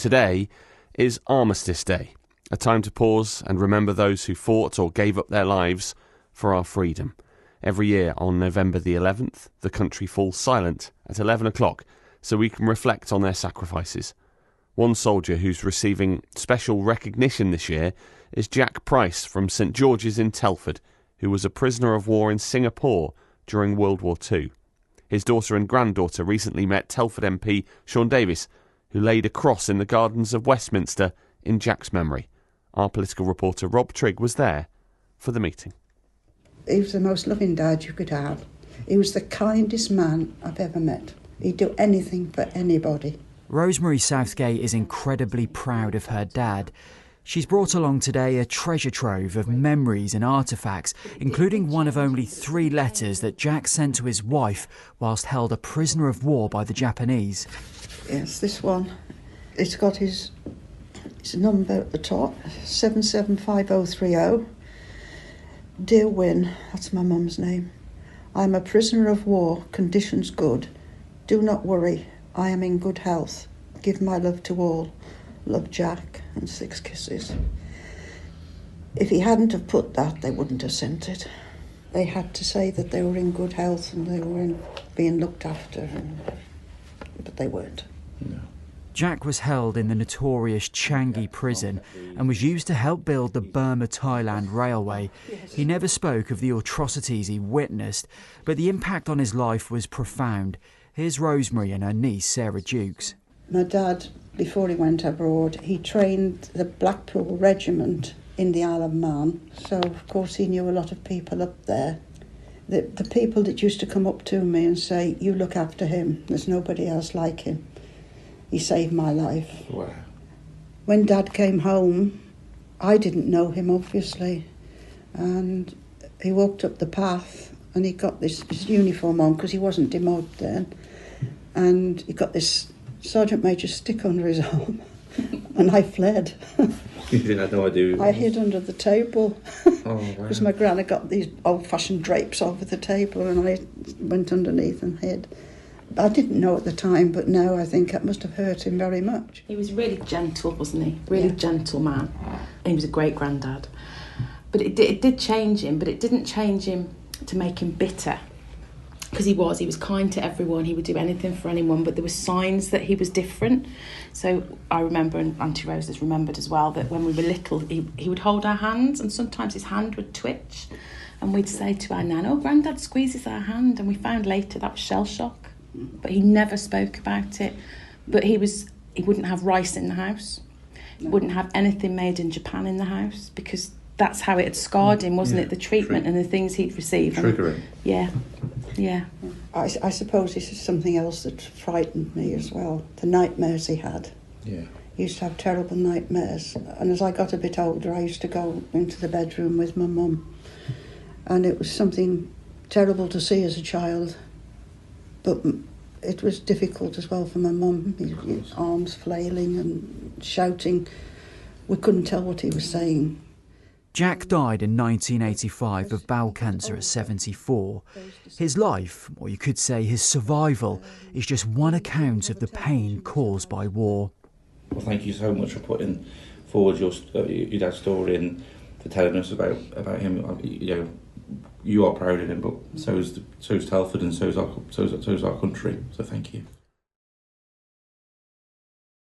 today is Armistice Day, a time to pause and remember those who fought or gave up their lives for our freedom. Every year on November the 11th, the country falls silent at 11 o'clock so we can reflect on their sacrifices. One soldier who's receiving special recognition this year is Jack Price from St George's in Telford, who was a prisoner of war in Singapore during World War II. His daughter and granddaughter recently met Telford MP Sean Davis, who laid a cross in the gardens of Westminster in Jack's memory. Our political reporter Rob Trigg was there for the meeting. He was the most loving dad you could have. He was the kindest man I've ever met. He'd do anything for anybody. Rosemary Southgate is incredibly proud of her dad. She's brought along today a treasure trove of memories and artefacts, including one of only 3 letters that Jack sent to his wife whilst held a prisoner of war by the Japanese. Yes, this one. It's got his number at the top, 775030. Dear Wyn, that's my mum's name. I am a prisoner of war, conditions good. Do not worry, I am in good health. Give my love to all. Love, Jack, and 6 kisses. If he hadn't have put that, they wouldn't have sent it. They had to say that they were in good health and they were being looked after, but they weren't. No. Jack was held in the notorious Changi prison and was used to help build the Burma-Thailand railway. He never spoke of the atrocities he witnessed, but the impact on his life was profound. Here's Rosemary and her niece, Sarah Dukes. My dad, before he went abroad, he trained the Blackpool Regiment in the Isle of Man. So, of course, he knew a lot of people up there. The people that used to come up to me and say, you look after him, there's nobody else like him. He saved my life. Wow. When Dad came home, I didn't know him, obviously. And he walked up the path and he got his uniform on, because he wasn't demobbed then. And he got this Sergeant Major stick under his arm, and I fled. You had no idea. I hid under the table. Oh, wow. Because my gran had got these old-fashioned drapes over the table, and I went underneath and hid. I didn't know at the time, but now I think it must have hurt him very much. He was really gentle, wasn't he? Really gentle man. And he was a great granddad. But it did change him, but it didn't change him to make him bitter. Because he was kind to everyone, he would do anything for anyone, but there were signs that he was different. So I remember, and Auntie Rose has remembered as well, that when we were little, he would hold our hands, and sometimes his hand would twitch, and we'd say to our nan, oh, Grandad squeezes our hand, and we found later that was shell shock. But he never spoke about it. But he wouldn't have rice in the house, he wouldn't have anything made in Japan in the house, because that's how it had scarred him, wasn't it? The treatment and the things he'd received. Triggering. Yeah. I suppose this is something else that frightened me as well. The nightmares he had. Yeah. He used to have terrible nightmares. And as I got a bit older, I used to go into the bedroom with my mum. And it was something terrible to see as a child. But it was difficult as well for my mum. His arms flailing and shouting. We couldn't tell what he was saying. Jack died in 1985 of bowel cancer at 74. His life, or you could say his survival, is just one account of the pain caused by war. Well, thank you so much for putting forward your dad's story and for telling us about him. You know, you are proud of him, but so is Telford and so is our country. So thank you.